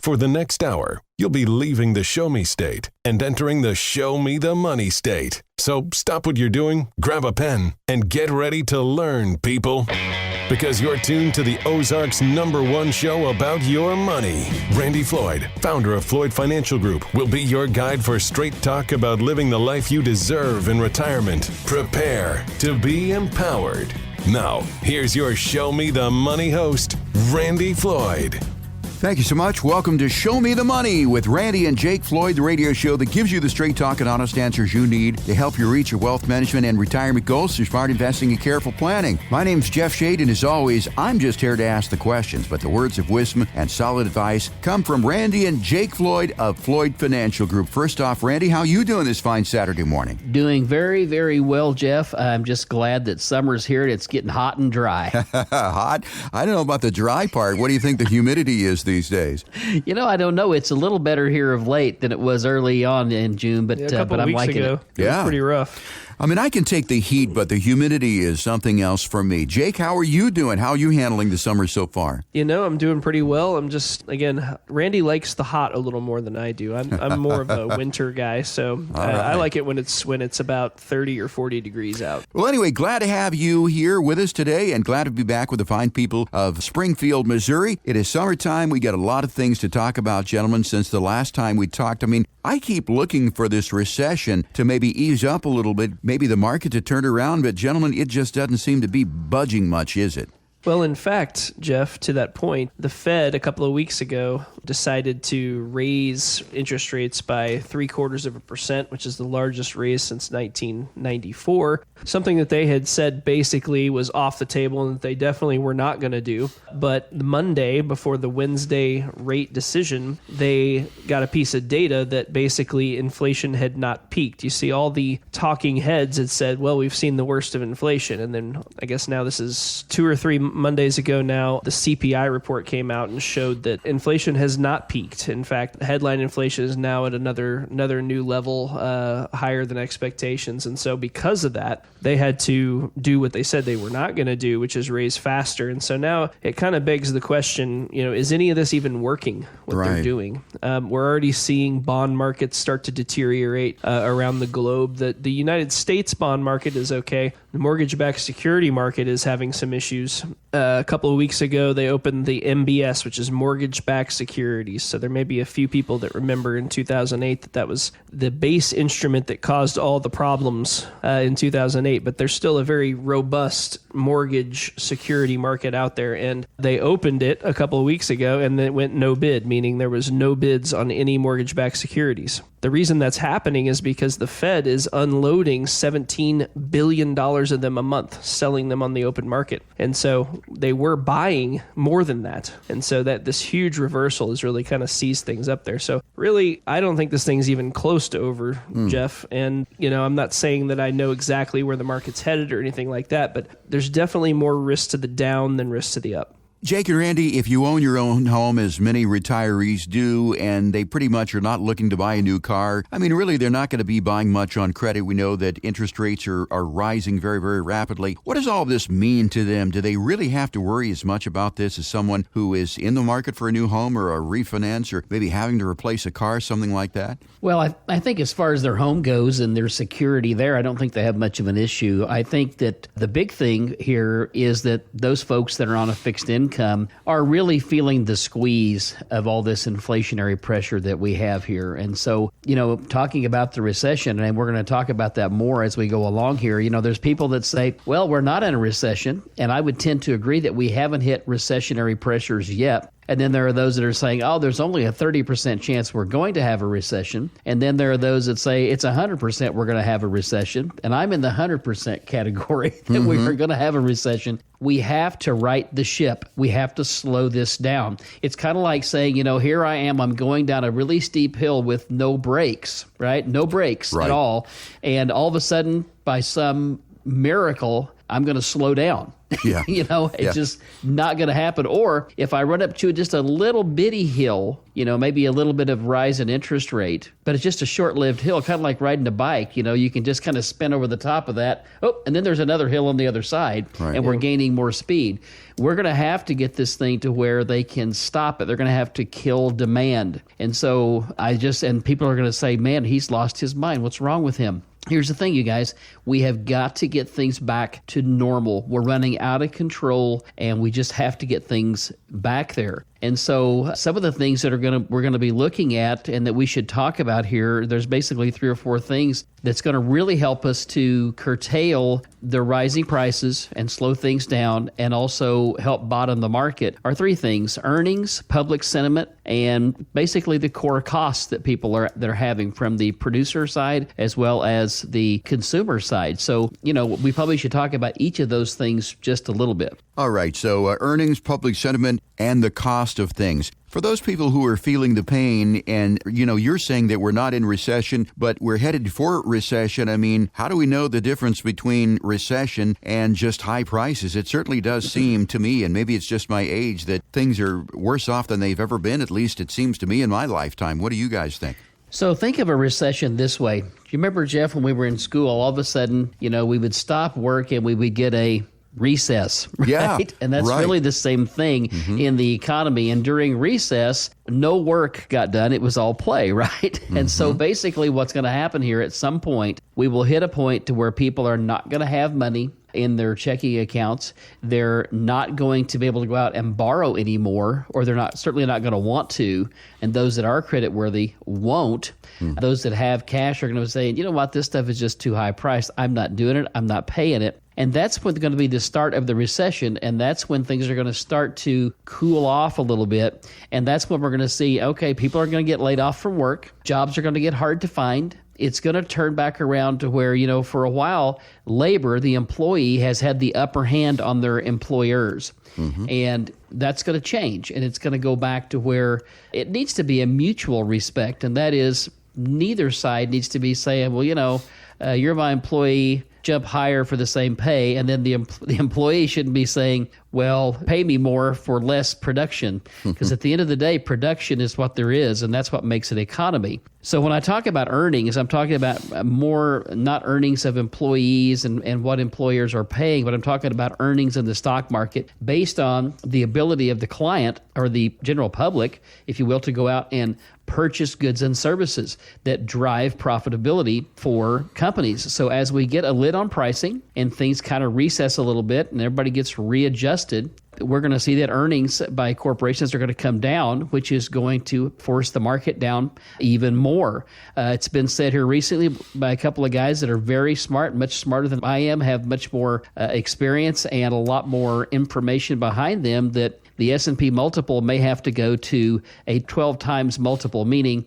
For the next hour, you'll be leaving the Show Me state and entering the Show Me the Money state. So stop what you're doing, grab a pen, and get ready to learn, people. Because you're tuned to the Ozarks' #1 show about your money. Randy Floyd, founder of Floyd Financial Group, will be your guide for straight talk about living the life you deserve in retirement. Prepare to be empowered. Now, here's your Show Me the Money host, Randy Floyd. Thank you so much. Welcome to Show Me the Money with Randy and Jake Floyd, the radio show that gives you the straight talk and honest answers you need to help you reach your wealth management and retirement goals through smart investing and careful planning. My name's Jeff Shade, and as always, I'm just here to ask the questions, but the words of wisdom and solid advice come from Randy and Jake Floyd of Floyd Financial Group. First off, Randy, how you doing this fine Saturday morning? Doing very, very well, Jeff. I'm just glad that summer's here and it's getting hot and dry. Hot? I don't know about the dry part. What do you think the humidity is these days? You know, I don't know. It's a little better here of late than it was early on in June, but I'm liking it. It was pretty rough. I mean, I can take the heat, but the humidity is something else for me. Jake, how are you doing? How are you handling the summer so far? You know, I'm doing pretty well. I'm just, again, Randy likes the hot a little more than I do. I'm more of a winter guy, so I like it when it's about 30 or 40 degrees out. Well, anyway, glad to have you here with us today and glad to be back with the fine people of Springfield, Missouri. It is summertime. We got a lot of things to talk about, gentlemen, since the last time we talked. I mean, I keep looking for this recession to maybe ease up a little bit, maybe the market to turn around, but gentlemen, it just doesn't seem to be budging much, is it? Well, in fact, Jeff, to that point, the Fed a couple of weeks ago decided to raise interest rates by 0.75%, which is the largest raise since 1994. Something that they had said basically was off the table and that they definitely were not going to do. But Monday, before the Wednesday rate decision, they got a piece of data that basically inflation had not peaked. You see, all the talking heads had said, well, we've seen the worst of inflation. And then I guess now this is 2 or 3 Mondays ago now, the CPI report came out and showed that inflation has not peaked. In fact, headline inflation is now at another new level, higher than expectations. And so because of that, they had to do what they said they were not going to do, which is raise faster. And so now it kind of begs the question, you know, is any of this even working, what they're doing? We're already seeing bond markets start to deteriorate around the globe. The United States bond market is okay. The mortgage-backed security market is having some issues. A couple of weeks ago, they opened the MBS, which is mortgage-backed securities. So there may be a few people that remember in 2008 that was the base instrument that caused all the problems in 2008. But there's still a very robust mortgage security market out there. And they opened it a couple of weeks ago, and it went no bid, meaning there was no bids on any mortgage-backed securities. The reason that's happening is because the Fed is unloading $17 billion of them a month, selling them on the open market. And so they were buying more than that. And so that this huge reversal has really kind of seized things up there. So really, I don't think this thing's even close to over, Jeff. And, you know, I'm not saying that I know exactly where the market's headed or anything like that, but there's definitely more risk to the down than risk to the up. Jake and Randy, if you own your own home, as many retirees do, and they pretty much are not looking to buy a new car, I mean, really, they're not going to be buying much on credit. We know that interest rates are rising very, very rapidly. What does all this mean to them? Do they really have to worry as much about this as someone who is in the market for a new home or a refinance or maybe having to replace a car, something like that? Well, I think as far as their home goes and their security there, I don't think they have much of an issue. I think that the big thing here is that those folks that are on a fixed income are really feeling the squeeze of all this inflationary pressure that we have here. And so, you know, talking about the recession, and we're going to talk about that more as we go along here, you know, there's people that say, well, we're not in a recession. And I would tend to agree that we haven't hit recessionary pressures yet. And then there are those that are saying, oh, there's only a 30% chance we're going to have a recession. And then there are those that say it's 100% we're going to have a recession. And I'm in the 100% category that we are going to have a recession. We have to right the ship. We have to slow this down. It's kind of like saying, you know, here I am, I'm going down a really steep hill with no brakes, right? No brakes at all. And all of a sudden, by some miracle, I'm going to slow down. Yeah. It's just not going to happen. Or if I run up to just a little bitty hill, maybe a little bit of rise in interest rate, but it's just a short-lived hill, kind of like riding a bike. You can just kind of spin over the top of that. Oh, and then there's another hill on the other side, and we're gaining more speed. We're going to have to get this thing to where they can stop it. They're going to have to kill demand. And so and people are going to say, man, he's lost his mind. What's wrong with him? Here's the thing, you guys. We have got to get things back to normal. We're running out of control, and we just have to get things back there. And so some of the things that we're going to be looking at and that we should talk about here, there's basically 3 or 4 things that's going to really help us to curtail the rising prices and slow things down and also help bottom the market are 3 things: earnings, public sentiment, and basically the core costs that people are having from the producer side as well as the consumer side. So, we probably should talk about each of those things just a little bit. All right. So earnings, public sentiment, and the cost of things. For those people who are feeling the pain, and, you're saying that we're not in recession, but we're headed for recession. I mean, how do we know the difference between recession and just high prices? It certainly does seem to me, and maybe it's just my age, that things are worse off than they've ever been. At least it seems to me in my lifetime. What do you guys think? So think of a recession this way. Do you remember, Jeff, when we were in school, all of a sudden, we would stop work and we would get a recess, right? Yeah, and that's really the same thing in the economy. And during recess, no work got done. It was all play, right? And so basically what's going to happen here at some point, we will hit a point to where people are not going to have money in their checking accounts. They're not going to be able to go out and borrow anymore, or they're certainly not going to want to. And those that are creditworthy won't. Those that have cash are going to say, you know what, this stuff is just too high priced. I'm not doing it. I'm not paying it. And that's when going to be the start of the recession, and that's when things are going to start to cool off a little bit. And that's when we're going to see, okay, people are going to get laid off from work. Jobs are going to get hard to find. It's going to turn back around to where, for a while, labor, the employee, has had the upper hand on their employers. And that's going to change, and it's going to go back to where it needs to be a mutual respect, and that is neither side needs to be saying, well, you're my employee, jump higher for the same pay, and then the employee shouldn't be saying, well, pay me more for less production, because at the end of the day, production is what there is, and that's what makes an economy. So when I talk about earnings, I'm talking about more not earnings of employees and what employers are paying, but I'm talking about earnings in the stock market based on the ability of the client or the general public, if you will, to go out and purchase goods and services that drive profitability for companies. So as we get a lid on pricing and things kind of recess a little bit and everybody gets readjusted, we're going to see that earnings by corporations are going to come down, which is going to force the market down even more. It's been said here recently by a couple of guys that are very smart, much smarter than I am, have much more experience and a lot more information behind them, that the S&P multiple may have to go to a 12 times multiple, meaning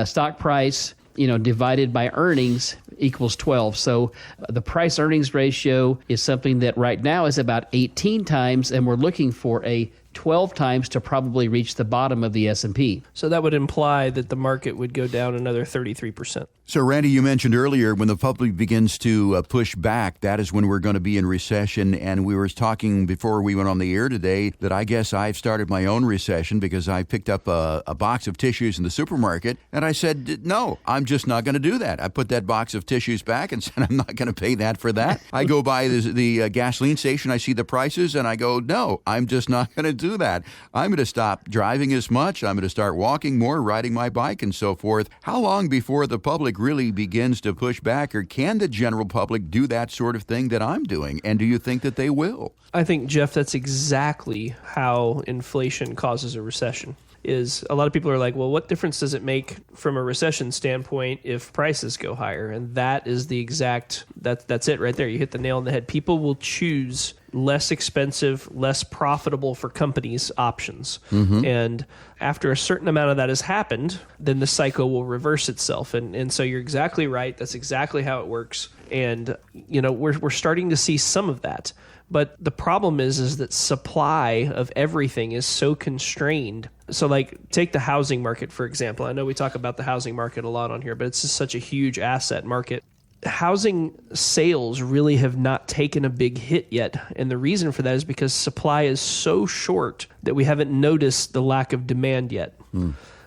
stock price divided by earnings equals 12. So the price earnings ratio is something that right now is about 18 times, and we're looking for a 12 times to probably reach the bottom of the S&P. So that would imply that the market would go down another 33%. So, Randy, you mentioned earlier when the public begins to push back, that is when we're going to be in recession. And we were talking before we went on the air today that I guess I've started my own recession because I picked up a box of tissues in the supermarket. And I said, no, I'm just not going to do that. I put that box of tissues back and said, I'm not going to pay that for that. I go by the gasoline station, I see the prices, and I go, no, I'm just not going to do that. I'm going to stop driving as much. I'm going to start walking more, riding my bike, and so forth. How long before the public really begins to push back, or can the general public do that sort of thing that I'm doing? And do you think that they will? I think, Jeff, that's exactly how inflation causes a recession. Is a lot of people are like, well, what difference does it make from a recession standpoint if prices go higher? And that is the exact, that's it right there. You hit the nail on the head. People will choose less expensive, less profitable for companies options. And after a certain amount of that has happened, then the cycle will reverse itself. And so you're exactly right. That's exactly how it works. And, we're starting to see some of that. But the problem is that supply of everything is so constrained. So take the housing market, for example. I know we talk about the housing market a lot on here, but it's just such a huge asset market. housing sales really have not taken a big hit yet. And the reason for that is because supply is so short that we haven't noticed the lack of demand yet.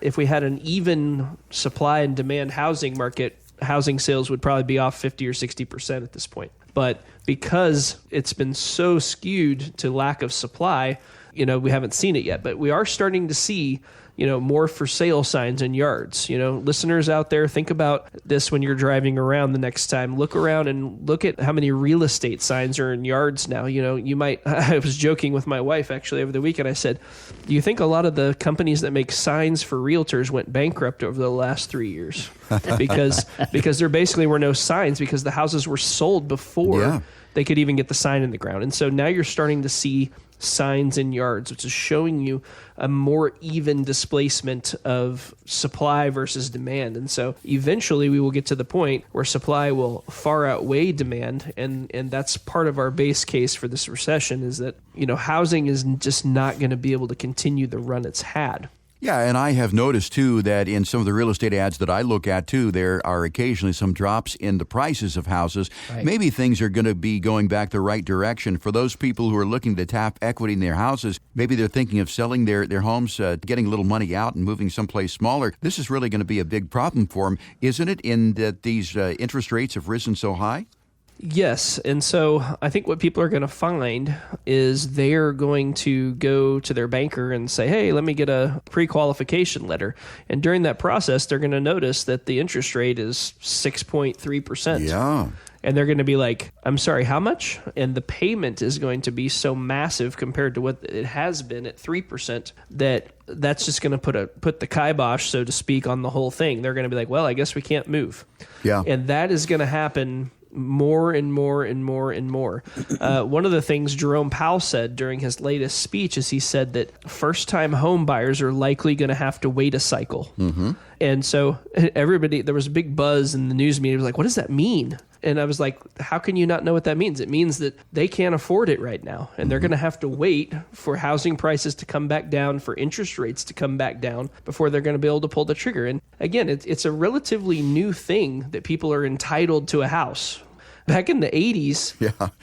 If we had an even supply and demand housing market, housing sales would probably be off 50 or 60% at this point. But because it's been so skewed to lack of supply, we haven't seen it yet. But we are starting to see more for sale signs in yards. Listeners out there, think about this when you're driving around the next time. Look around and look at how many real estate signs are in yards now. I was joking with my wife actually over the weekend. I said, do you think a lot of the companies that make signs for realtors went bankrupt over the last 3 years? Because there basically were no signs because the houses were sold before they could even get the sign in the ground. And so now you're starting to see signs in yards, which is showing you a more even displacement of supply versus demand. And so eventually we will get to the point where supply will far outweigh demand. And that's part of our base case for this recession is that, housing is just not going to be able to continue the run it's had. Yeah, and I have noticed, too, that in some of the real estate ads that I look at, too, there are occasionally some drops in the prices of houses. Right. Maybe things are going to be going back the right direction. For those people who are looking to tap equity in their houses, maybe they're thinking of selling their homes, getting a little money out and moving someplace smaller. This is really going to be a big problem for them, isn't it, in that these interest rates have risen so high? Yes. And so I think what people are going to find is they're going to go to their banker and say, hey, let me get a pre-qualification letter. And during that process, they're going to notice that the interest rate is 6.3%. Yeah. And they're going to be like, I'm sorry, how much? And the payment is going to be so massive compared to what it has been at 3% that's just going to put the kibosh, so to speak, on the whole thing. They're going to be like, well, I guess we can't move. Yeah. And that is going to happen more and more and more and more. One of the things Jerome Powell said during his latest speech is he said that first-time home buyers are likely going to have to wait a cycle. Mm-hmm. And so there was a big buzz in the news media. It was like, what does that mean? And I was like, how can you not know what that means? It means that they can't afford it right now. And they're going to have to wait for housing prices to come back down, for interest rates to come back down before they're going to be able to pull the trigger. And again, it's a relatively new thing that people are entitled to a house. Back in the 80s,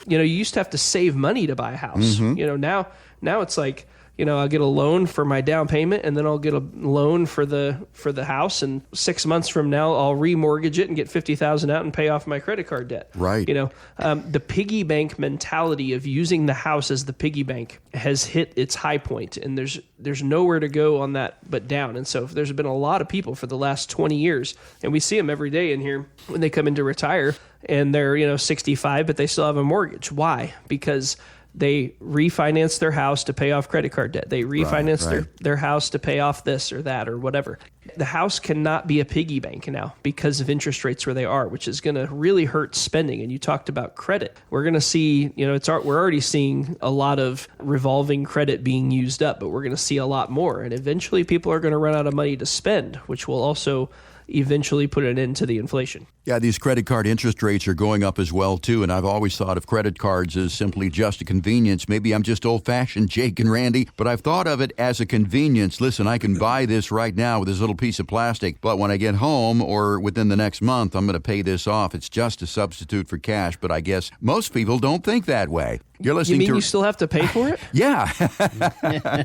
you used to have to save money to buy a house. Mm-hmm. Now it's like, I'll get a loan for my down payment, and then I'll get a loan for the house, and 6 months from now I'll remortgage it and get $50,000 out and pay off my credit card debt. Right. The piggy bank mentality of using the house as the piggy bank has hit its high point, and there's nowhere to go on that but down. And so there's been a lot of people for the last 20 years, and we see them every day in here when they come in to retire, and they're 65, but they still have a mortgage. Why? Because they refinance their house to pay off credit card debt. They refinance their house to pay off this or that or whatever. The house cannot be a piggy bank now because of interest rates where they are, which is going to really hurt spending. And you talked about credit. We're going to see, we're already seeing a lot of revolving credit being used up, but we're going to see a lot more. And eventually people are going to run out of money to spend, which will also eventually put an end to the inflation. Yeah, these credit card interest rates are going up as well, too, and I've always thought of credit cards as simply just a convenience. Maybe I'm just old-fashioned, Jake and Randy, but I've thought of it as a convenience. Listen, I can buy this right now with this little piece of plastic, but when I get home or within the next month, I'm going to pay this off. It's just a substitute for cash, but I guess most people don't think that way. You're listening you still have to pay for it? Yeah. I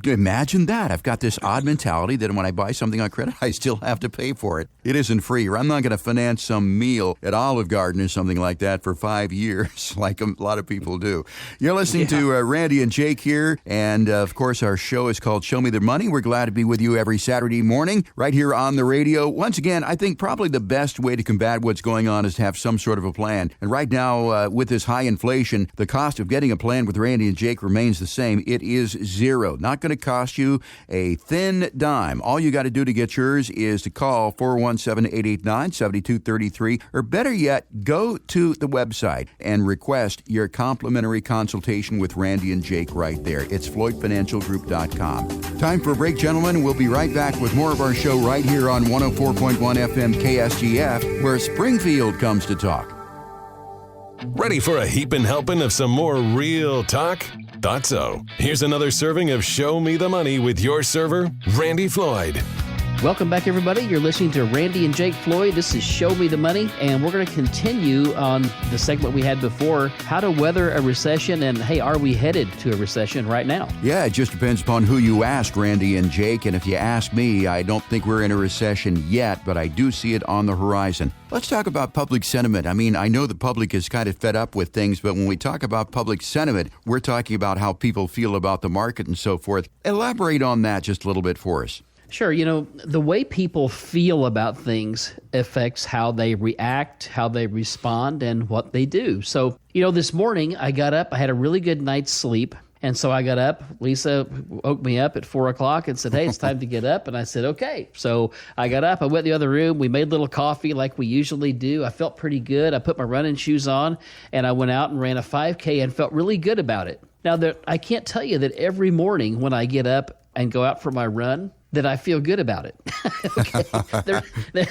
imagine that. I've got this odd mentality that when I buy something on credit, I still have to pay for it. It isn't free, or I'm not going to finance some meal at Olive Garden or something like that for 5 years, like a lot of people do. You're listening to Randy and Jake here, and of course our show is called Show Me the Money. We're glad to be with you every Saturday morning right here on the radio. Once again, I think probably the best way to combat what's going on is to have some sort of a plan. And right now, with this high inflation, the cost of getting a plan with Randy and Jake remains the same. It is zero. Not going to cost you a thin dime. All you got to do to get yours is to call 417-889-7233, or better yet, go to the website and request your complimentary consultation with Randy and Jake right there. It's FloydFinancialGroup.com. Time for a break, gentlemen. We'll be right back with more of our show right here on 104.1 FM KSGF, where Springfield comes to talk. Ready for a heapin' helping of some more real talk? Thought so. Here's another serving of Show Me the Money with your server, Randy Floyd. Welcome back, everybody. You're listening to Randy and Jake Floyd. This is Show Me the Money, and we're going to continue on the segment we had before, how to weather a recession, and hey, are we headed to a recession right now? Yeah, it just depends upon who you ask, Randy and Jake. And if you ask me, I don't think we're in a recession yet, but I do see it on the horizon. Let's talk about public sentiment. I mean, I know the public is kind of fed up with things, but when we talk about public sentiment, we're talking about how people feel about the market and so forth. Elaborate on that just a little bit for us. Sure. The way people feel about things affects how they react, how they respond, and what they do. So, this morning I got up, I had a really good night's sleep. And so I got up. Lisa woke me up at 4 o'clock and said, hey, it's time to get up. And I said, okay. So I got up. I went in the other room. We made a little coffee like we usually do. I felt pretty good. I put my running shoes on, and I went out and ran a 5K and felt really good about it. Now, I can't tell you that every morning when I get up and go out for my run, that I feel good about it.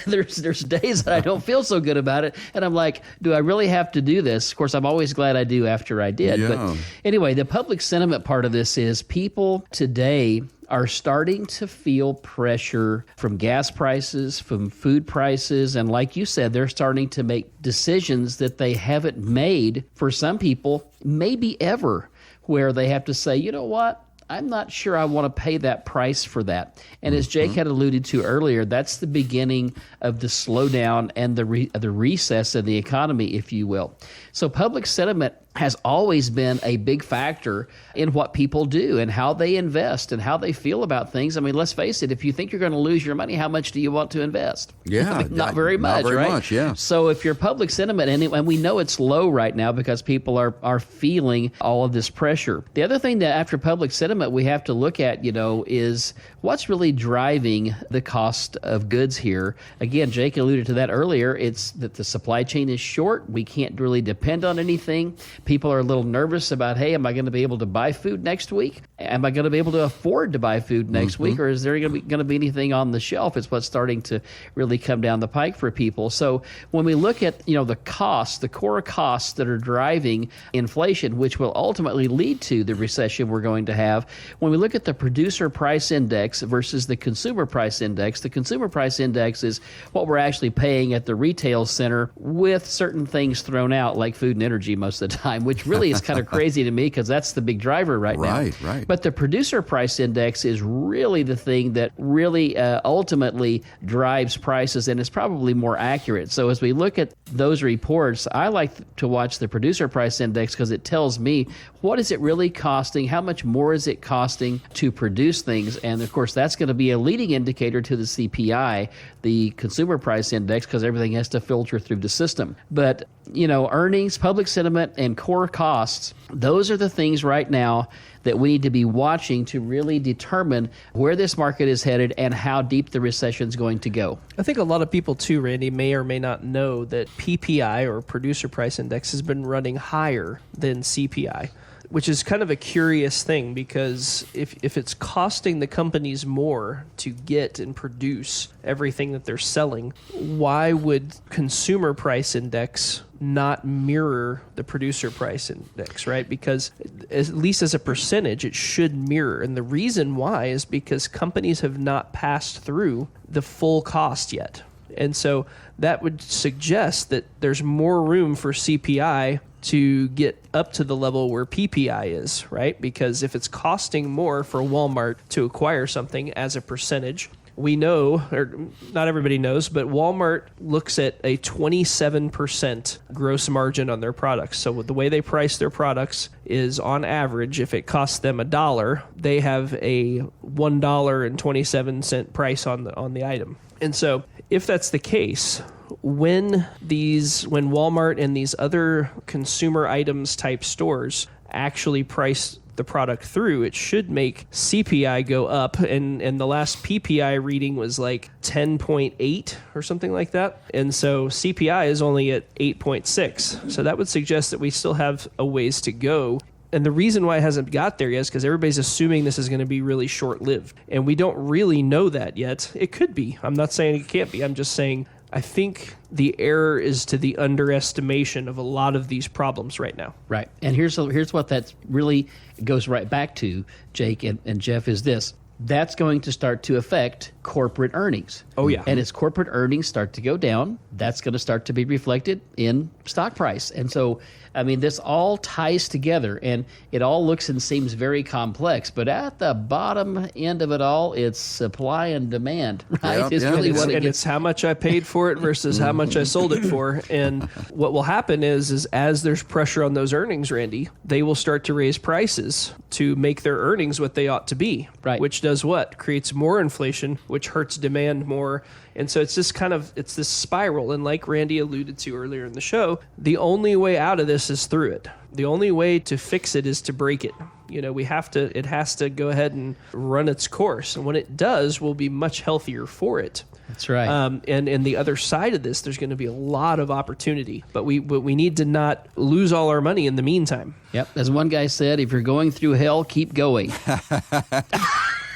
There's days that I don't feel so good about it, and I'm like, do I really have to do this? Of course, I'm always glad I do after I did. Yeah. But anyway, the public sentiment part of this is people today are starting to feel pressure from gas prices, from food prices, and like you said, they're starting to make decisions that they haven't made for some people, maybe ever, where they have to say, you know what? I'm not sure I want to pay that price for that. And as Jake had alluded to earlier, that's the beginning of the slowdown and the recess of the economy, if you will. So public sentiment has always been a big factor in what people do and how they invest and how they feel about things. I mean, let's face it, if you think you're going to lose your money, how much do you want to invest? Yeah. Not very much, not very right? much, yeah. So if your public sentiment, and we know it's low right now because people are feeling all of this pressure. The other thing that after public sentiment we have to look at, is what's really driving the cost of goods here. Again, Jake alluded to that earlier. It's that the supply chain is short. We can't really depend on anything. People are a little nervous about, hey, am I going to be able to buy food next week? Am I going to be able to afford to buy food next week? Or is there going to be anything on the shelf? It's what's starting to really come down the pike for people. So when we look at, the costs, the core costs that are driving inflation, which will ultimately lead to the recession we're going to have, when we look at the producer price index versus the consumer price index, the consumer price index is what we're actually paying at the retail center with certain things thrown out like food and energy most of the time, which really is kind of crazy to me because that's the big driver right now. Right. But the producer price index is really the thing that really ultimately drives prices and is probably more accurate. So as we look at those reports, I like to watch the producer price index because it tells me what is it really costing, how much more is it costing to produce things, and of course that's going to be a leading indicator to the CPI, the consumer price index, because everything has to filter through the system. But earnings, public sentiment, and core costs, those are the things right now that we need to be watching to really determine where this market is headed and how deep the recession is going to go. I think a lot of people too, Randy, may or may not know that PPI or producer price index has been running higher than CPI, which is kind of a curious thing because if it's costing the companies more to get and produce everything that they're selling, why would consumer price index not mirror the producer price index, right? Because at least as a percentage, it should mirror. And the reason why is because companies have not passed through the full cost yet. And so that would suggest that there's more room for CPI to get up to the level where PPI is, right? Because if it's costing more for Walmart to acquire something as a percentage, we know, or not everybody knows, but Walmart looks at a 27% gross margin on their products. So the way they price their products is on average, if it costs them $1, they have a $1.27 price on the item. And so if that's the case, when Walmart and these other consumer items type stores actually price the product through, it should make CPI go up, and the last PPI reading was like 10.8 or something like that, and so CPI is only at 8.6, so that would suggest that we still have a ways to go. And the reason why it hasn't got there yet is because everybody's assuming this is going to be really short-lived, and we don't really know that yet. It could be. I'm not saying it can't be. I'm just saying I think the error is to the underestimation of a lot of these problems right now. Right. And here's what that really goes right back to, Jake and Jeff, is this. that's going to start to affect corporate earnings. Oh, yeah. And as corporate earnings start to go down, that's going to start to be reflected in stock price. And so, I mean, this all ties together, and it all looks and seems very complex. But at the bottom end of it all, it's supply and demand, right? Yeah, It's yeah. really what it And gets. it's how much I paid for it versus how much I sold it for. And what will happen is as there's pressure on those earnings, Randy, they will start to raise prices to make their earnings what they ought to be. Right. Which does what? Creates more inflation, which hurts demand more. And so it's just it's this spiral. And like Randy alluded to earlier in the show, the only way out of this is through it. The only way to fix it is to break it. It has to go ahead and run its course. And when it does, we'll be much healthier for it. That's right. And the other side of this, there's going to be a lot of opportunity. But we need to not lose all our money in the meantime. Yep. As one guy said, if you're going through hell, keep going.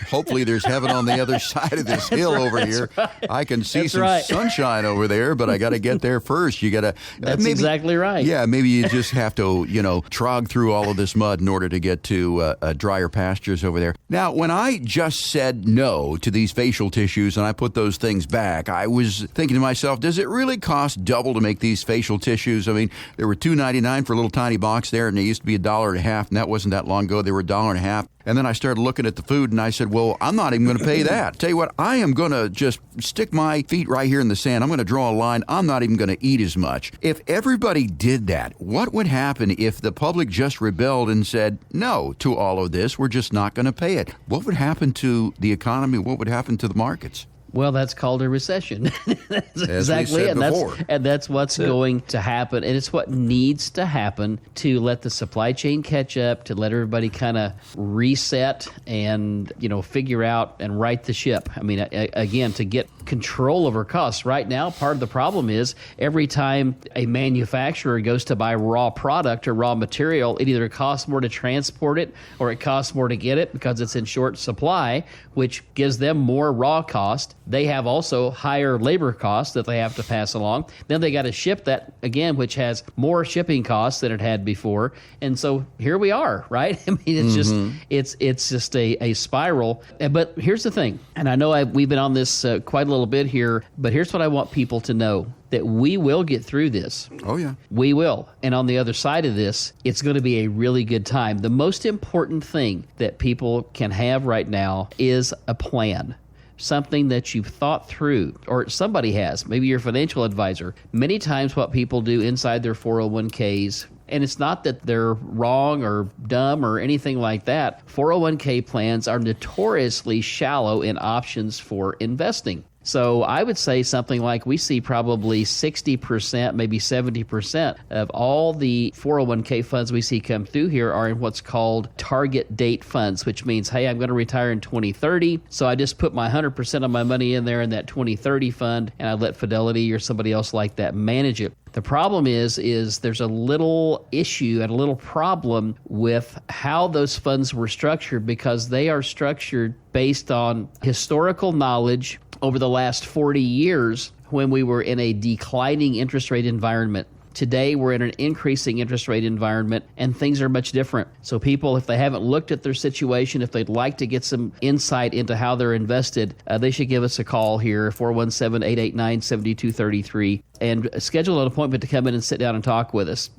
Hopefully there's heaven on the other side of this hill over here. right. I can see That's some right. sunshine over there, but I got to get there first. You got to. That's exactly right. Yeah, maybe you just have to, trog through all of this mud in order to get to drier pastures over there. Now, when I just said no to these facial tissues and I put those things back, I was thinking to myself, does it really cost double to make these facial tissues? I mean, they were $2.99 for a little tiny box there, and they used to be $1.50, and that wasn't that long ago. They were $1.50. And then I started looking at the food, and I said, well, I'm not even going to pay that. Tell you what, I am going to just stick my feet right here in the sand. I'm going to draw a line. I'm not even going to eat as much. If everybody did that, what would happen if the public just rebelled and said no to all of this? We're just not going to pay it. What would happen to the economy? What would happen to the markets? Well, that's called a recession. That's exactly said it. before. And that's what's going to happen. And it's what needs to happen to let the supply chain catch up, to let everybody kind of reset and, figure out and right the ship. I mean, again, to get control over costs. Right now, part of the problem is every time a manufacturer goes to buy raw product or raw material, it either costs more to transport it or it costs more to get it because it's in short supply, which gives them more raw cost. They have also higher labor costs that they have to pass along. Then they got to ship that again, which has more shipping costs than it had before. And so here we are, right? I mean, it's just a spiral. But here's the thing, and I know we've been on this quite a little bit here, but here's what I want people to know. That we will get through this. Oh, yeah. We will. And on the other side of this, it's going to be a really good time. The most important thing that people can have right now is a plan. Something that you've thought through, or somebody has, maybe your financial advisor. Many times what people do inside their 401ks, and it's not that they're wrong or dumb or anything like that, 401k plans are notoriously shallow in options for investing. So I would say something like we see probably 60%, maybe 70% of all the 401k funds we see come through here are in what's called target date funds, which means, hey, I'm going to retire in 2030. So I just put my 100% of my money in there in that 2030 fund, and I let Fidelity or somebody else like that manage it. The problem is there's a little issue and a little problem with how those funds were structured because they are structured based on historical knowledge over the last 40 years when we were in a declining interest rate environment. Today, we're in an increasing interest rate environment, and things are much different. So people, if they haven't looked at their situation, if they'd like to get some insight into how they're invested, they should give us a call here, 417-889-7233, and schedule an appointment to come in and sit down and talk with us.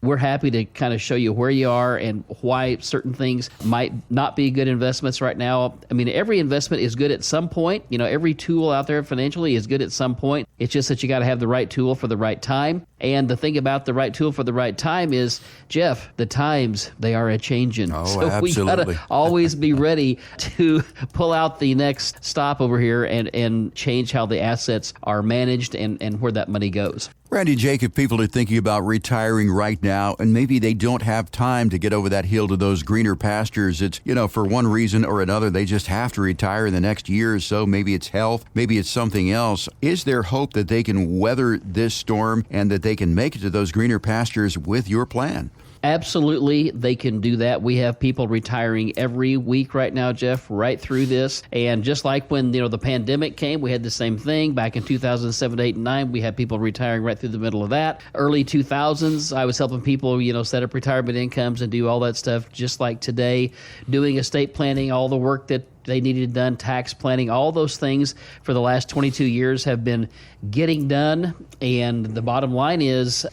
We're happy to kind of show you where you are and why certain things might not be good investments right now. I mean, every investment is good at some point. Every tool out there financially is good at some point. It's just that you got to have the right tool for the right time. And the thing about the right tool for the right time is, Jeff, the times, they are a-changing. Oh, so absolutely. we got to always be ready to pull out the next stop over here and change how the assets are managed and where that money goes. Randy, Jake, if people are thinking about retiring right now and maybe they don't have time to get over that hill to those greener pastures, it's, for one reason or another, they just have to retire in the next year or so. Maybe it's health, maybe it's something else. Is there hope that they can weather this storm and that they can make it to those greener pastures with your plan? Absolutely, they can do that. We have people retiring every week right now, Jeff, right through this. And just like when the pandemic came, we had the same thing. Back in 2007, 8, and 9, we had people retiring right through the middle of that. Early 2000s, I was helping people, set up retirement incomes and do all that stuff just like today, doing estate planning, all the work that they needed done, tax planning, all those things for the last 22 years have been getting done. And the bottom line is,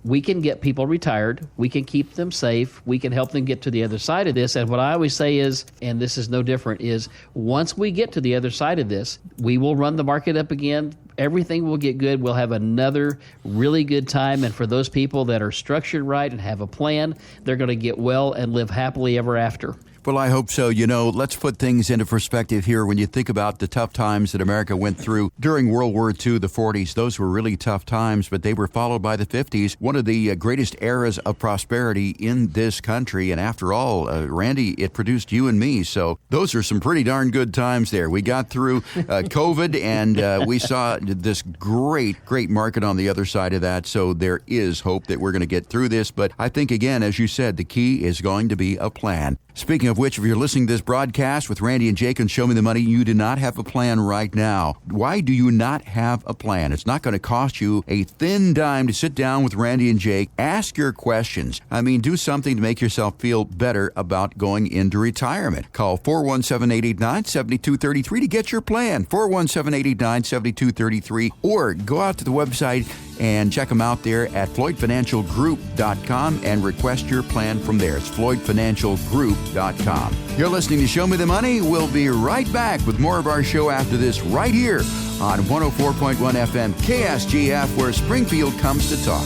we can get people retired. We can keep them safe. We can help them get to the other side of this. And what I always say is, and this is no different, is once we get to the other side of this, we will run the market up again. Everything will get good. We'll have another really good time. And for those people that are structured right and have a plan, they're going to get well and live happily ever after. Well, I hope so. Let's put things into perspective here. When you think about the tough times that America went through during World War II, the 40s, those were really tough times, but they were followed by the 50s, one of the greatest eras of prosperity in this country. And after all, Randy, it produced you and me. So those are some pretty darn good times there. We got through COVID and we saw this great market on the other side of that. So there is hope that we're going to get through this. But I think, again, as you said, the key is going to be a plan. Speaking of which, if you're listening to this broadcast with Randy and Jake and Show Me the Money, you do not have a plan right now. Why do you not have a plan? It's not going to cost you a thin dime to sit down with Randy and Jake, ask your questions. Do something to make yourself feel better about going into retirement. Call 417-889-7233 to get your plan, 417-889-7233, or go out to the website and check them out there at FloydFinancialGroup.com and request your plan from there. It's FloydFinancialGroup.com. You're listening to Show Me the Money. We'll be right back with more of our show after this right here on 104.1 FM KSGF, where Springfield comes to talk.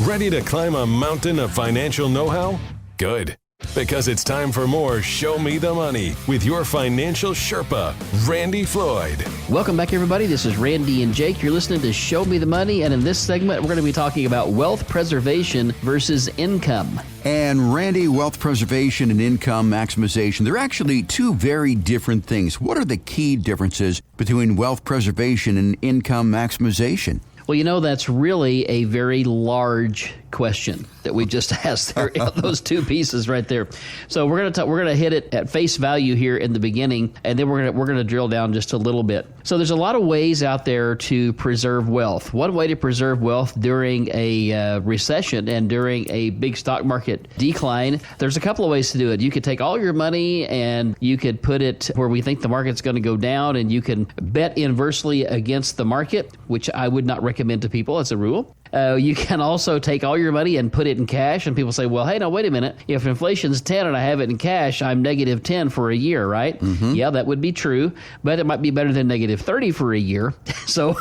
Ready to climb a mountain of financial know-how? Good. Because it's time for more Show Me the Money with your financial Sherpa, Randy Floyd. Welcome back, everybody. This is Randy and Jake. You're listening to Show Me the Money, and in this segment, we're going to be talking about wealth preservation versus income. And Randy, wealth preservation and income maximization, they're actually two very different things. What are the key differences between wealth preservation and income maximization? Well, that's really a very large question that we just asked there, those two pieces right there. So we're gonna hit it at face value here in the beginning, and then we're gonna drill down just a little bit. So there's a lot of ways out there to preserve wealth. One way to preserve wealth during a recession and during a big stock market decline, there's a couple of ways to do it. You could take all your money and you could put it where we think the market's going to go down, and you can bet inversely against the market, which I would not recommend to people as a rule. You can also take all your money and put it in cash, and people say, well, hey, now, wait a minute. If inflation's 10 and I have it in cash, I'm negative 10 for a year, right? Mm-hmm. Yeah, that would be true, but it might be better than negative 30 for a year. So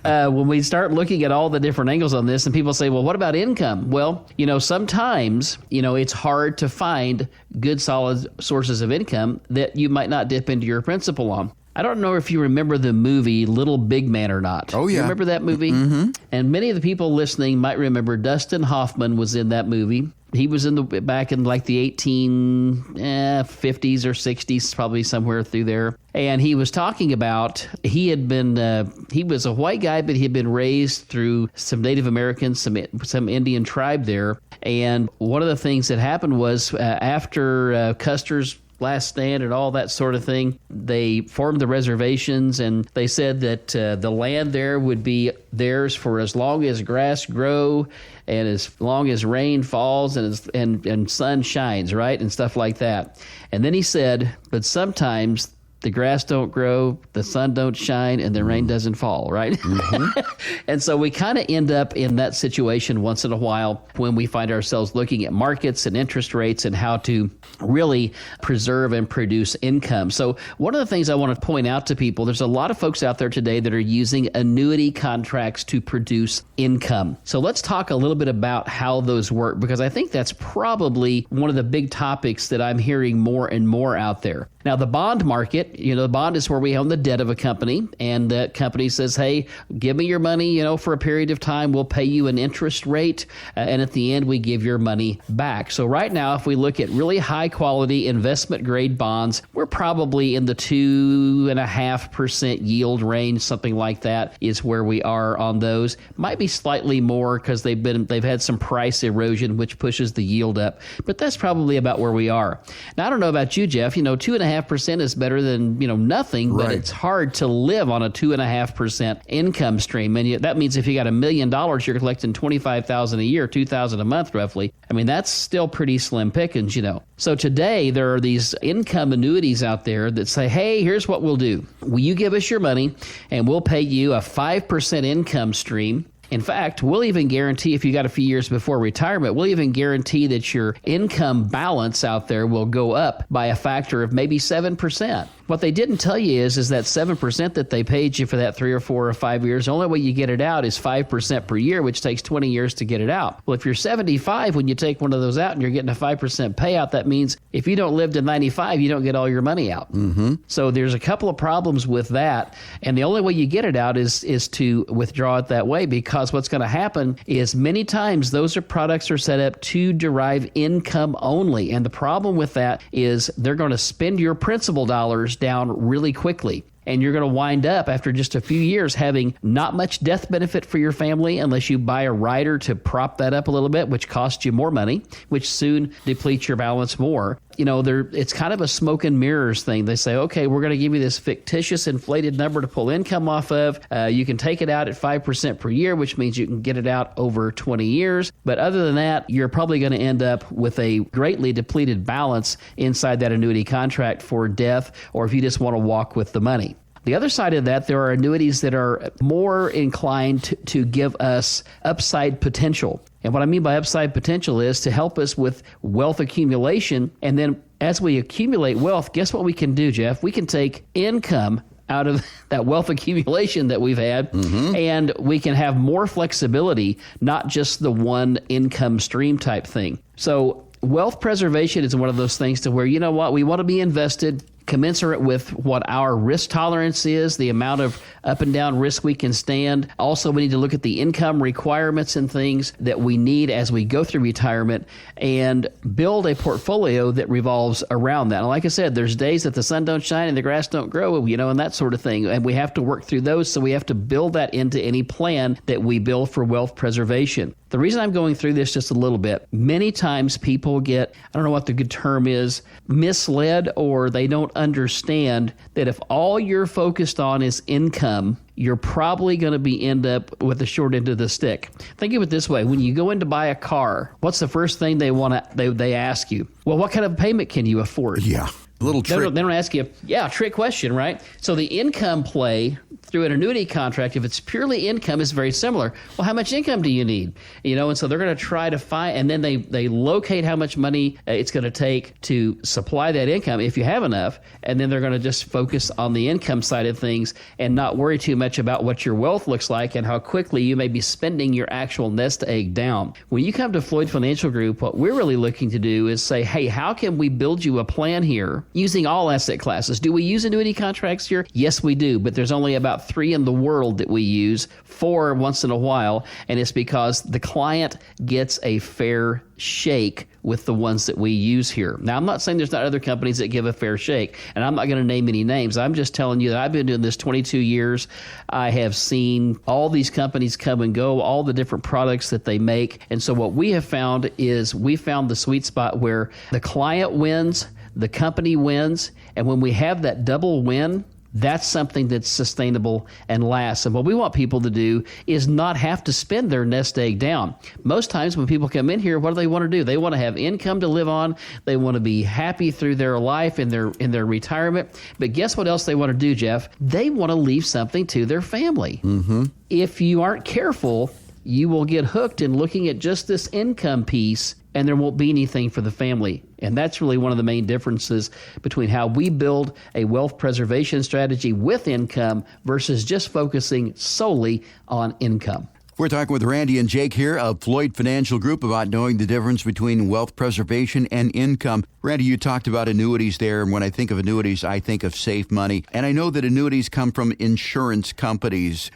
when we start looking at all the different angles on this, and people say, well, what about income? Well, sometimes, it's hard to find good, solid sources of income that you might not dip into your principal on. I don't know if you remember the movie Little Big Man or not. Oh, yeah. You remember that movie? Mm-hmm. And many of the people listening might remember Dustin Hoffman was in that movie. He was back in like the 1850s or 60s, probably somewhere through there. And he was talking about, he was a white guy, but he had been raised through some Native Americans, some Indian tribe there. And one of the things that happened was after Custer's last stand and all that sort of thing, they formed the reservations, and they said that the land there would be theirs for as long as grass grow and as long as rain falls and sun shines, right, and stuff like that. And then he said, but sometimes the grass don't grow, the sun don't shine, and the rain doesn't fall, right? Mm-hmm. And so we kind of end up in that situation once in a while when we find ourselves looking at markets and interest rates and how to really preserve and produce income. So one of the things I want to point out to people, there's a lot of folks out there today that are using annuity contracts to produce income. So let's talk a little bit about how those work, because I think that's probably one of the big topics that I'm hearing more and more out there. Now, the bond market, the bond is where we own the debt of a company, and that company says, hey, give me your money, for a period of time. We'll pay you an interest rate, and at the end, we give your money back. So right now, if we look at really high-quality investment-grade bonds, we're probably in the 2.5% yield range, something like that is where we are on those. Might be slightly more because they've had some price erosion, which pushes the yield up, but that's probably about where we are. Now, I don't know about you, Jeff, 2.5% 2.5% is better than, nothing, but it's hard to live on a 2.5% income stream. And that means if you got $1 million, you're collecting $25,000 a year, $2,000 a month roughly. I mean, that's still pretty slim pickings, So today there are these income annuities out there that say, hey, here's what we'll do. Will you give us your money and we'll pay you a 5% income stream? In fact, we'll even guarantee, if you got a few years before retirement, we'll even guarantee that your income balance out there will go up by a factor of maybe 7%. What they didn't tell you is that 7% that they paid you for that 3 or 4 or 5 years, the only way you get it out is 5% per year, which takes 20 years to get it out. Well, if you're 75 when you take one of those out and you're getting a 5% payout, that means if you don't live to 95, you don't get all your money out. Mm-hmm. So there's a couple of problems with that. And the only way you get it out is to withdraw it that way, because what's going to happen is many times those products are set up to derive income only. And the problem with that is they're going to spend your principal dollars down really quickly. And you're going to wind up after just a few years having not much death benefit for your family unless you buy a rider to prop that up a little bit, which costs you more money, which soon depletes your balance more. It's kind of a smoke and mirrors thing. They say, okay, we're going to give you this fictitious inflated number to pull income off of. You can take it out at 5% per year, which means you can get it out over 20 years. But other than that, you're probably going to end up with a greatly depleted balance inside that annuity contract for death, or if you just want to walk with the money. The other side of that, there are annuities that are more inclined to give us upside potential. And what I mean by upside potential is to help us with wealth accumulation. And then as we accumulate wealth, guess what we can do, Jeff? We can take income out of that wealth accumulation that we've had, and we can have more flexibility, not just the one income stream type thing. So wealth preservation is one of those things to where, we want to be invested commensurate with what our risk tolerance is, the amount of up and down risk we can stand. Also, we need to look at the income requirements and things that we need as we go through retirement and build a portfolio that revolves around that. And like I said, there's days that the sun don't shine and the grass don't grow, and that sort of thing. And we have to work through those, so we have to build that into any plan that we build for wealth preservation. The reason I'm going through this just a little bit, many times people get, I don't know what the good term is, misled, or they don't understand that if all you're focused on is income, you're probably going to end up with the short end of the stick. Think of it this way. When you go in to buy a car, what's the first thing they ask you? Well, what kind of payment can you afford? Yeah. A little trick. They don't ask you, trick question, right? So the income play through an annuity contract, if it's purely income, is very similar. Well, how much income do you need? And so they're going to try to find, and then they locate how much money it's going to take to supply that income, if you have enough, and then they're going to just focus on the income side of things and not worry too much about what your wealth looks like and how quickly you may be spending your actual nest egg down. When you come to Floyd Financial Group, what we're really looking to do is say, hey, how can we build you a plan here using all asset classes? Do we use annuity contracts here? Yes, we do, but there's only about 3 in the world that we use, 4 once in a while, and it's because the client gets a fair shake with the ones that we use here. Now, I'm not saying there's not other companies that give a fair shake, and I'm not going to name any names. I'm just telling you that I've been doing this 22 years. I have seen all these companies come and go, all the different products that they make, and so what we have found is we found the sweet spot where the client wins, the company wins, and when we have that double win, that's something that's sustainable and lasts. And what we want people to do is not have to spend their nest egg down. Most times when people come in here, what do they want to do? They want to have income to live on. They want to be happy through their life in their retirement. But guess what else they want to do, Jeff? They want to leave something to their family. Mm-hmm. If you aren't careful, you will get hooked in looking at just this income piece, and there won't be anything for the family. And that's really one of the main differences between how we build a wealth preservation strategy with income versus just focusing solely on income. We're talking with Randy and Jake here of Floyd Financial Group about knowing the difference between wealth preservation and income. Randy, you talked about annuities there, and when I think of annuities, I think of safe money. And I know that annuities come from insurance companies.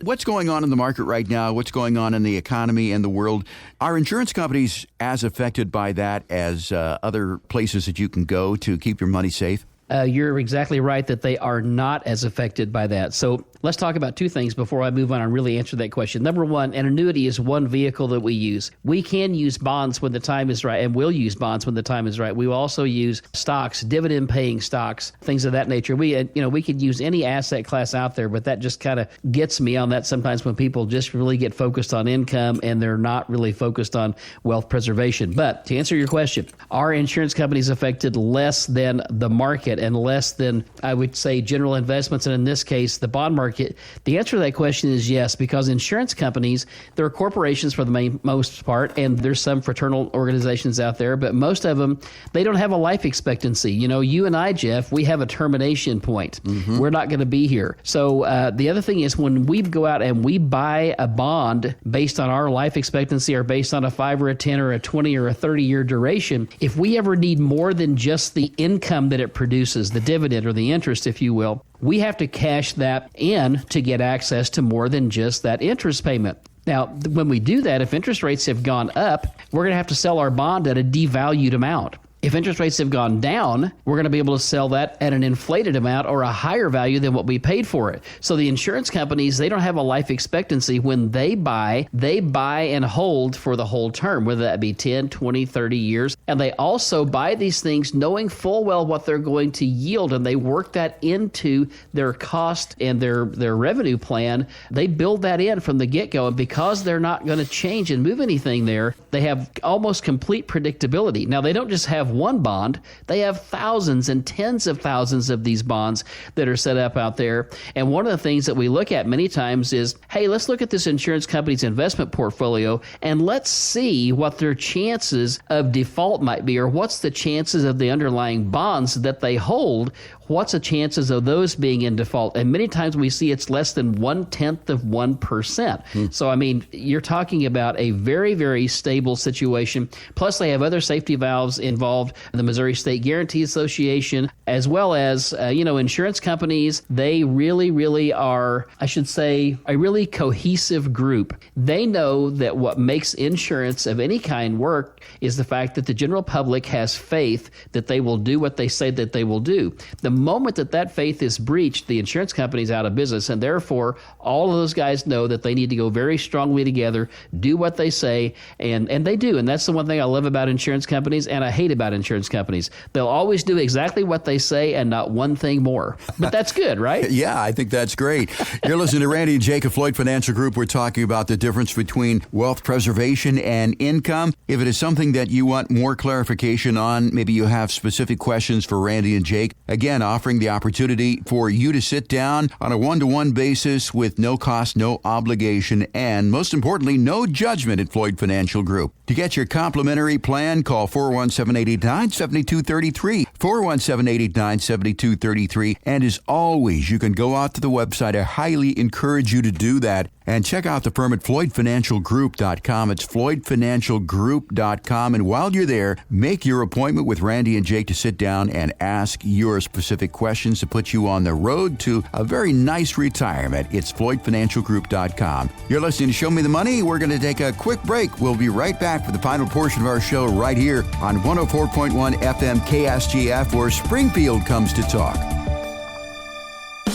What's going on in the market right now, what's going on in the economy and the world, are insurance companies as affected by that as other places that you can go to keep your money safe? You're exactly right that they are not as affected by that. So let's talk about two things before I move on and really answer that question. Number one, an annuity is one vehicle that we use. We can use bonds when the time is right, and will use bonds when the time is right. We will also use stocks, dividend-paying stocks, things of that nature. We could use any asset class out there, but that just kind of gets me on that sometimes when people just really get focused on income and they're not really focused on wealth preservation. But to answer your question, are insurance companies affected less than the market and less than, I would say, general investments, and in this case, the bond market? The answer to that question is yes, because insurance companies, they're corporations for the most part, and there's some fraternal organizations out there, but most of them, they don't have a life expectancy. You and I, Jeff, we have a termination point. Mm-hmm. We're not going to be here. So the other thing is when we go out and we buy a bond based on our life expectancy or based on a 5 or a 10 or a 20 or a 30-year duration, if we ever need more than just the income that it produces, the dividend or the interest, if you will, we have to cash that in to get access to more than just that interest payment. Now, when we do that, if interest rates have gone up, we're going to have to sell our bond at a devalued amount. If interest rates have gone down, we're going to be able to sell that at an inflated amount or a higher value than what we paid for it. So the insurance companies, they don't have a life expectancy. When they buy and hold for the whole term, whether that be 10, 20, 30 years. And they also buy these things knowing full well what they're going to yield, and they work that into their cost and their revenue plan. They build that in from the get-go, and because they're not going to change and move anything there, they have almost complete predictability. Now, they don't just have one bond. They have thousands and tens of thousands of these bonds that are set up out there. And one of the things that we look at many times is, hey, let's look at this insurance company's investment portfolio and let's see what their chances of default might be, or what's the chances of the underlying bonds that they hold. What's the chances of those being in default? And many times we see it's less than 0.1%. So, I mean, you're talking about a very, very stable situation. Plus, they have other safety valves involved, the Missouri State Guarantee Association, as well as, insurance companies. They really, really are, I should say, a really cohesive group. They know that what makes insurance of any kind work is the fact that the general public has faith that they will do what they say that they will do. The moment that faith is breached, the insurance company's out of business, and therefore all of those guys know that they need to go very strongly together, do what they say, and they do. And that's the one thing I love about insurance companies, and I hate about insurance companies. They'll always do exactly what they say and not one thing more. But that's good, right? Yeah, I think that's great. You're listening to Randy and Jake of Floyd Financial Group. We're talking about the difference between wealth preservation and income. If it is something that you want more clarification on, maybe you have specific questions for Randy and Jake, again, offering the opportunity for you to sit down on a one-to-one basis with no cost, no obligation, and most importantly, no judgment at Floyd Financial Group. To get your complimentary plan, call 417-889-7233, 417-889-7233, and as always, you can go out to the website. I highly encourage you to do that. And check out the firm at FloydFinancialGroup.com. It's FloydFinancialGroup.com. And while you're there, make your appointment with Randy and Jake to sit down and ask your specific questions to put you on the road to a very nice retirement. It's FloydFinancialGroup.com. You're listening to Show Me the Money. We're going to take a quick break. We'll be right back for the final portion of our show right here on 104.1 FM KSGF, where Springfield comes to talk.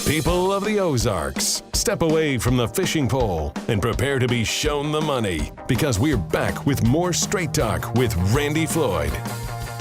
People of the Ozarks, step away from the fishing pole and prepare to be shown the money, because we're back with more Straight Talk with Randy Floyd.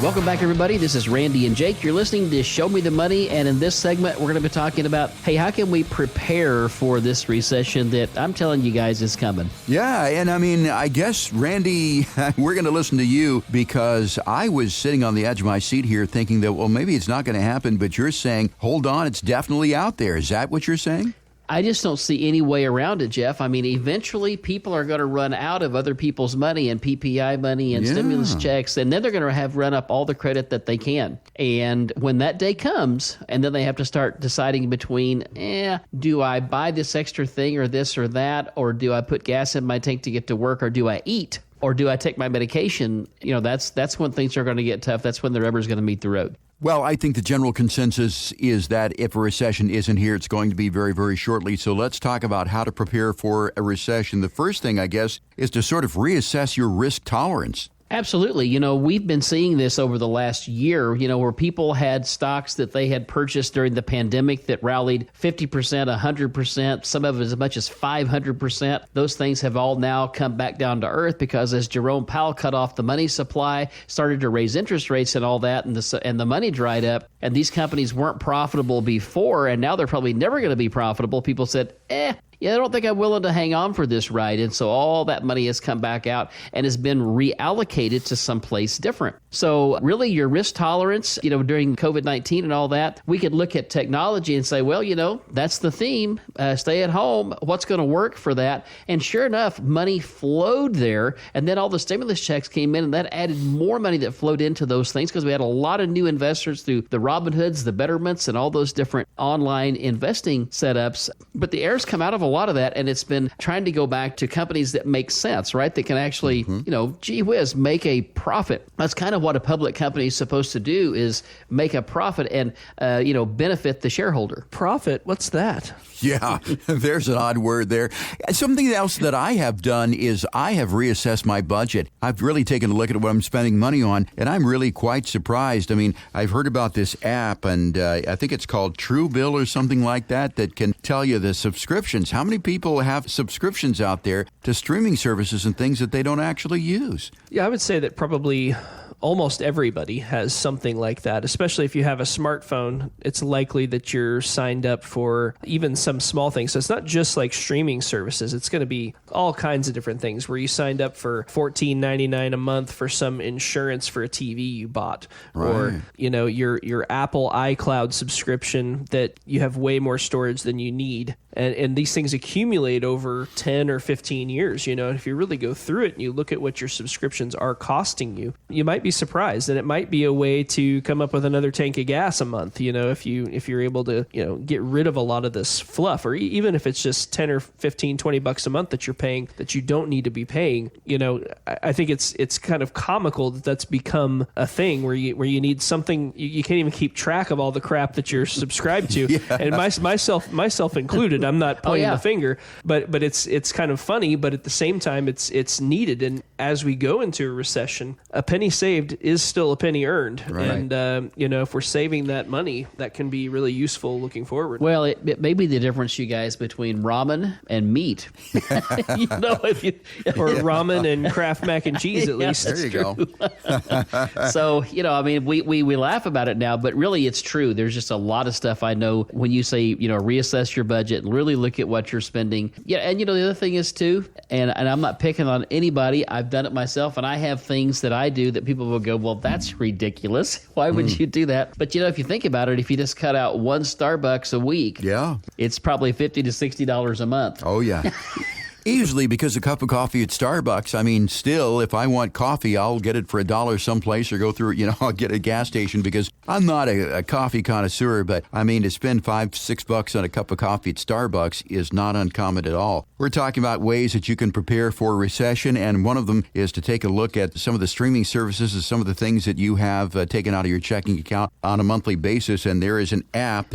Welcome back, everybody. This is Randy and Jake. You're listening to Show Me the Money, and in this segment, we're going to be talking about, hey, how can we prepare for this recession that I'm telling you guys is coming? Yeah, and I mean, I guess, Randy, we're going to listen to you, because I was sitting on the edge of my seat here thinking that, well, maybe it's not going to happen, but you're saying, hold on, it's definitely out there. Is that what you're saying? I just don't see any way around it, Jeff. I mean, eventually people are going to run out of other people's money and PPI money and stimulus checks, and then they're going to have run up all the credit that they can. And when that day comes, and then they have to start deciding between, do I buy this extra thing or this or that, or do I put gas in my tank to get to work, or do I eat, or do I take my medication? That's when things are going to get tough. That's when the rubber's going to meet the road. Well, I think the general consensus is that if a recession isn't here, it's going to be very, very shortly. So let's talk about how to prepare for a recession. The first thing, I guess, is to sort of reassess your risk tolerance. Absolutely. We've been seeing this over the last year, where people had stocks that they had purchased during the pandemic that rallied 50%, 100%, some of it as much as 500%. Those things have all now come back down to earth because as Jerome Powell cut off the money supply, started to raise interest rates and all that, and the money dried up, and these companies weren't profitable before, and now they're probably never going to be profitable. People said, I don't think I'm willing to hang on for this ride. And so all that money has come back out and has been reallocated to someplace different. So really your risk tolerance, during COVID-19 and all that, we could look at technology and say, well, that's the theme. Stay at home. What's going to work for that? And sure enough, money flowed there. And then all the stimulus checks came in and that added more money that flowed into those things because we had a lot of new investors through the Robinhoods, the Betterments, and all those different online investing setups. But the air's come out of a lot of that, and it's been trying to go back to companies that make sense, right? That can actually, gee whiz, make a profit. That's kind of what a public company is supposed to do, is make a profit and, benefit the shareholder. Profit? What's that? Yeah, there's an odd word there. Something else that I have done is I have reassessed my budget. I've really taken a look at what I'm spending money on, and I'm really quite surprised. I mean, I've heard about this app, and I think it's called Truebill or something like that can tell you the subscriptions. How many people have subscriptions out there to streaming services and things that they don't actually use? Yeah, I would say that probably almost everybody has something like that, especially if you have a smartphone. It's likely that you're signed up for even some small things. So it's not just like streaming services. It's going to be all kinds of different things where you signed up for $14.99 a month for some insurance for a TV you bought, right. Or your Apple iCloud subscription that you have way more storage than you need. And these things accumulate over 10 or 15 years. If you really go through it and you look at what your subscriptions are costing you, you might be surprised. And it might be a way to come up with another tank of gas a month, if you're able to, get rid of a lot of this fluff, or even if it's just 10 or 15, 20 bucks a month that you're paying that you don't need to be paying. I think it's kind of comical that that's become a thing where you need something, you can't even keep track of all the crap that you're subscribed to. Yeah. And myself included. I'm not pointing the finger, but it's kind of funny, but at the same time, it's needed. And as we go into a recession, a penny saved is still a penny earned. Right. And, if we're saving that money, that can be really useful looking forward. Well, it may be the difference, you guys, between ramen and meat. Or ramen and Kraft mac and cheese, at least. There you go. So, we laugh about it now, but really it's true. There's just a lot of stuff I know when you say, reassess your budget and really look at what you're spending. Yeah, and the other thing is too, and I'm not picking on anybody, I've done it myself, and I have things that I do that people will go, well, that's ridiculous. Why would you do that? But if you think about it, if you just cut out one Starbucks a week, it's probably $50 to $60 a month. Oh, yeah. Easily, because a cup of coffee at Starbucks, still, if I want coffee, I'll get it for $1 someplace or go through, I'll get a gas station because I'm not a coffee connoisseur, but to spend $5-6 on a cup of coffee at Starbucks is not uncommon at all. We're talking about ways that you can prepare for a recession, and one of them is to take a look at some of the streaming services and some of the things that you have taken out of your checking account on a monthly basis, and there's an app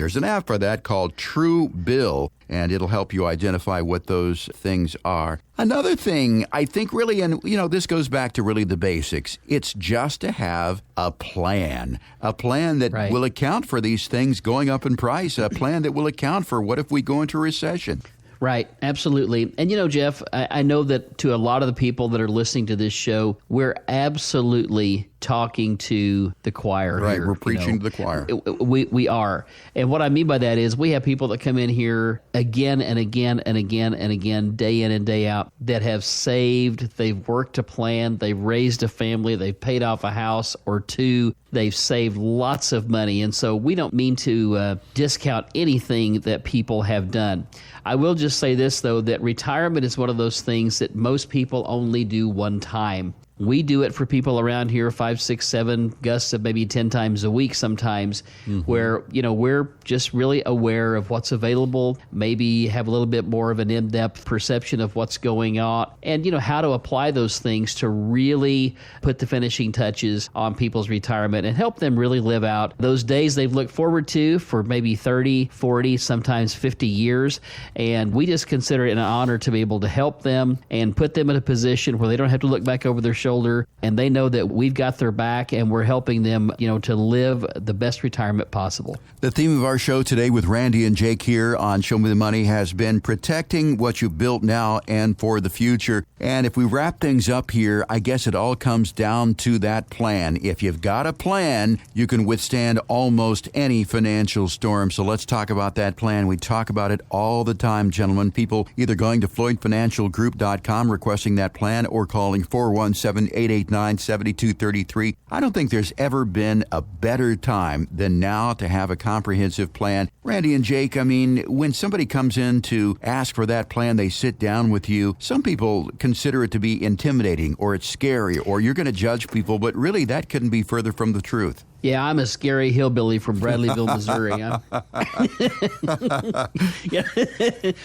for that called Truebill, and it'll help you identify what those things are. Another thing, I think really, and this goes back to really the basics, it's just to have a plan that will account for these things going up in price, a plan that will account for what if we go into a recession. Right, absolutely. And Jeff, I know that to a lot of the people that are listening to this show, we're absolutely talking to the choir. Right, here, we're preaching to the choir. We are. And what I mean by that is we have people that come in here again and again and again and again, day in and day out, that have saved, they've worked a plan, they've raised a family, they've paid off a house or two, they've saved lots of money. And so we don't mean to discount anything that people have done. I will just say this, though, that retirement is one of those things that most people only do one time. We do it for people around here 5, 6, 7 gusts of maybe 10 times a week sometimes, where, we're just really aware of what's available, maybe have a little bit more of an in-depth perception of what's going on, and, how to apply those things to really put the finishing touches on people's retirement and help them really live out those days they've looked forward to for maybe 30, 40, sometimes 50 years. And we just consider it an honor to be able to help them and put them in a position where they don't have to look back over their shoulder, and they know that we've got their back and we're helping them, to live the best retirement possible. The theme of our show today with Randy and Jake here on Show Me the Money has been protecting what you've built now and for the future. And if we wrap things up here, I guess it all comes down to that plan. If you've got a plan, you can withstand almost any financial storm. So let's talk about that plan. We talk about it all the time, gentlemen. People either going to FloydFinancialGroup.com requesting that plan or calling 417-889-7233. I don't think there's ever been a better time than now to have a comprehensive plan. Randy and Jake, when somebody comes in to ask for that plan, they sit down with you. Some people consider it to be intimidating or it's scary or you're going to judge people, but really that couldn't be further from the truth. Yeah, I'm a scary hillbilly from Bradleyville, Missouri.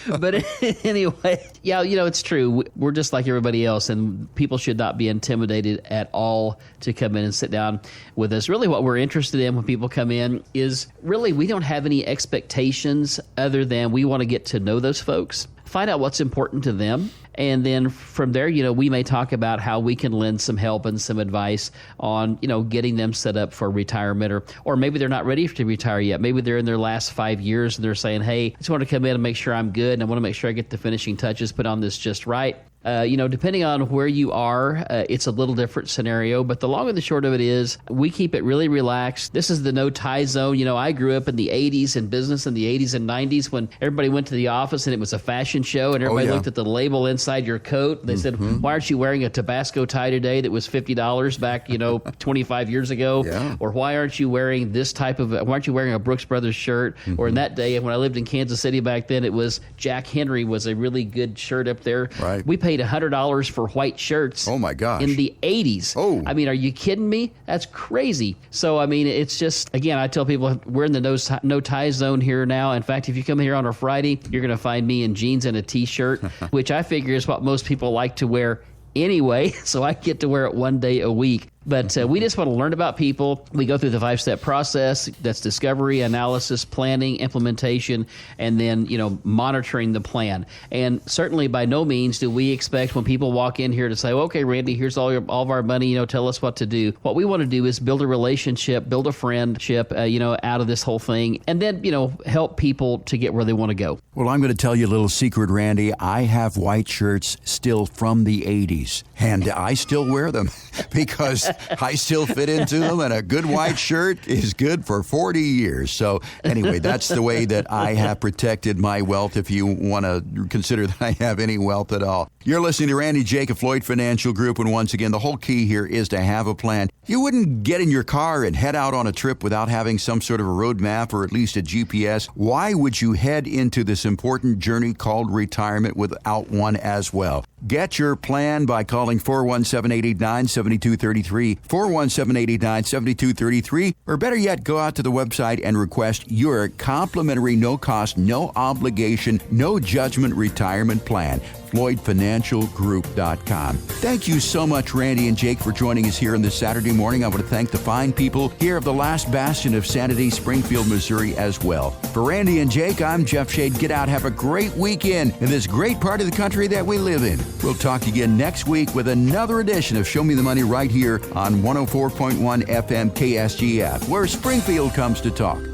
But anyway, it's true. We're just like everybody else, and people should not be intimidated at all to come in and sit down with us. Really what we're interested in when people come in is really we don't have any expectations other than we want to get to know those folks, find out what's important to them. And then from there, we may talk about how we can lend some help and some advice on, getting them set up for retirement, or maybe they're not ready to retire yet. Maybe they're in their last 5 years and they're saying, hey, I just want to come in and make sure I'm good. And I want to make sure I get the finishing touches put on this just right. Depending on where you are, it's a little different scenario. But the long and the short of it is we keep it really relaxed. This is the no-tie zone. I grew up in the 80s in business in the 80s and 90s when everybody went to the office and it was a fashion show and everybody looked at the label inside your coat. They said, why aren't you wearing a Tabasco tie today that was $50 back, 25 years ago? Yeah. Or why aren't you wearing why aren't you wearing a Brooks Brothers shirt? Or in that day, when I lived in Kansas City back then, it was Jack Henry was a really good shirt up there. Right. We paid $100 for white shirts. Oh my gosh. In the 80s. Oh. Are you kidding me? That's crazy. So, it's just, again, I tell people we're in the no tie zone here now. In fact, if you come here on a Friday, you're going to find me in jeans and a t-shirt, which I figure is what most people like to wear anyway. So I get to wear it one day a week. But we just want to learn about people. We go through the 5-step process. That's discovery, analysis, planning, implementation, and then, monitoring the plan. And certainly by no means do we expect when people walk in here to say, okay, Randy, here's all of our money, tell us what to do. What we want to do is build a relationship, build a friendship, out of this whole thing, and then, help people to get where they want to go. Well, I'm going to tell you a little secret, Randy. I have white shirts still from the 80s, and I still wear them because I still fit into them, and a good white shirt is good for 40 years. So anyway, that's the way that I have protected my wealth, if you want to consider that I have any wealth at all. You're listening to Randy Jake of Floyd Financial Group, and once again, the whole key here is to have a plan. You wouldn't get in your car and head out on a trip without having some sort of a road map or at least a GPS. Why would you head into this important journey called retirement without one as well? Get your plan by calling 417-889-7233, 417-889-7233, or better yet, go out to the website and request your complimentary, no-cost, no obligation, no judgment retirement plan. FloydFinancialGroup.com. Thank you so much, Randy and Jake, for joining us here on this Saturday morning. I want to thank the fine people here of the last bastion of sanity, Springfield, Missouri, as well. For Randy and Jake, I'm Jeff Shade. Get out, have a great weekend in this great part of the country that we live in. We'll talk again next week with another edition of Show Me the Money right here on 104.1 FM KSGF, where Springfield comes to talk.